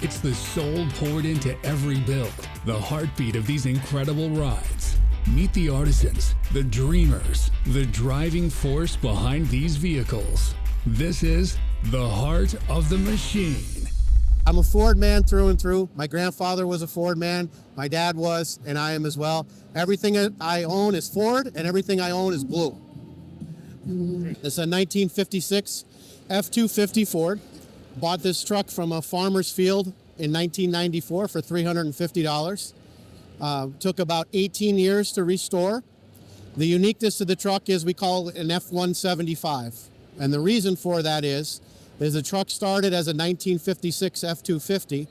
It's the soul poured into every build, the heartbeat of these incredible rides. Meet the artisans, the dreamers, the driving force behind these vehicles. This is the Heart of the Machine. I'm a Ford man through and through. My grandfather was a Ford man, my dad was, and I am as well. Everything I own is Ford, and everything I own is blue. It's a 1956 F-250 Ford. Bought this truck from a farmer's field in 1994 for $350. Took about 18 years to restore. The uniqueness of the truck is we call it an F-175. And the reason for that is the truck started as a 1956 F-250,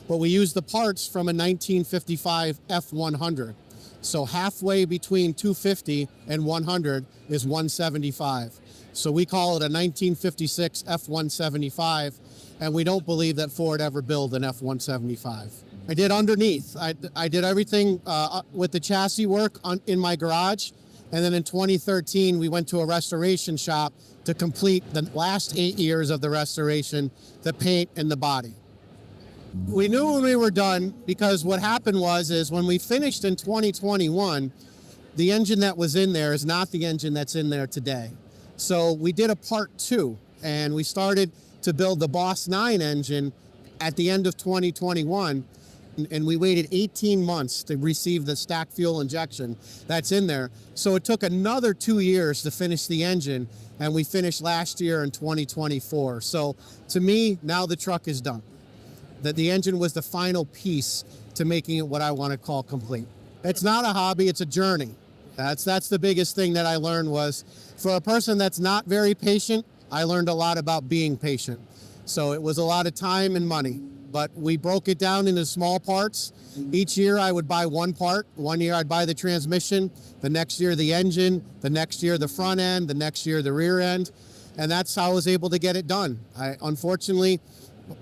but we used the parts from a 1955 F-100. So halfway between 250 and 100 is 175. So we call it a 1956 F-175, and we don't believe that Ford ever built an F-175. I did underneath. I did everything with the chassis work in my garage, and then in 2013 we went to a restoration shop to complete the last 8 years of the restoration, the paint and the body. We knew when we were done because what happened is when we finished in 2021, the engine that was in there is not the engine that's in there today. So we did a part 2, and we started to build the Boss 9 engine at the end of 2021, and we waited 18 months to receive the stack fuel injection that's in there. So it took another 2 years to finish the engine, and we finished last year in 2024. So to me, now the truck is done. That the engine was the final piece to making it what I want to call complete. It's not a hobby, it's a journey. That's the biggest thing that I learned was, for a person that's not very patient, I learned a lot about being patient. So it was a lot of time and money, but we broke it down into small parts. Each year I would buy one part. One year I'd buy the transmission, the next year the engine, the next year the front end, the next year the rear end. And that's how I was able to get it done. I, unfortunately,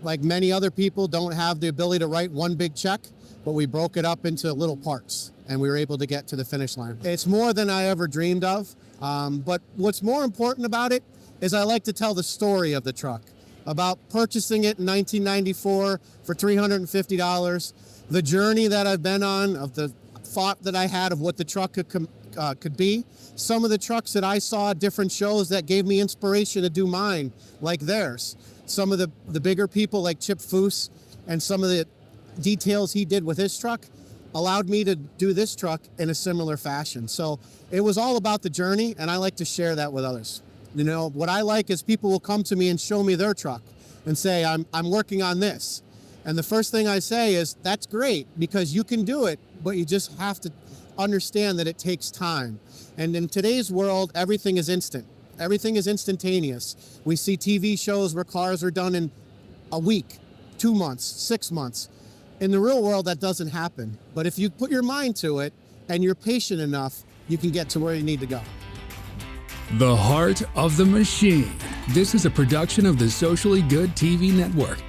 like many other people, don't have the ability to write one big check, but we broke it up into little parts and we were able to get to the finish line. It's more than I ever dreamed of, but what's more important about it is I like to tell the story of the truck, about purchasing it in 1994 for $350, the journey that I've been on, of the thought that I had of what the truck could be, some of the trucks that I saw at different shows that gave me inspiration to do mine like theirs. Some of the bigger people like Chip Foose and some of the details he did with his truck allowed me to do this truck in a similar fashion. So it was all about the journey, and I like to share that with others. You know, what I like is people will come to me and show me their truck and say, I'm working on this. And the first thing I say is, that's great because you can do it, but you just have to understand that it takes time. And in today's world, everything is instant. Everything is instantaneous. We see TV shows where cars are done in a week, 2 months, 6 months. In the real world, that doesn't happen. But if you put your mind to it and you're patient enough, you can get to where you need to go. The Heart of the Machine. This is a production of the Socially Good TV Network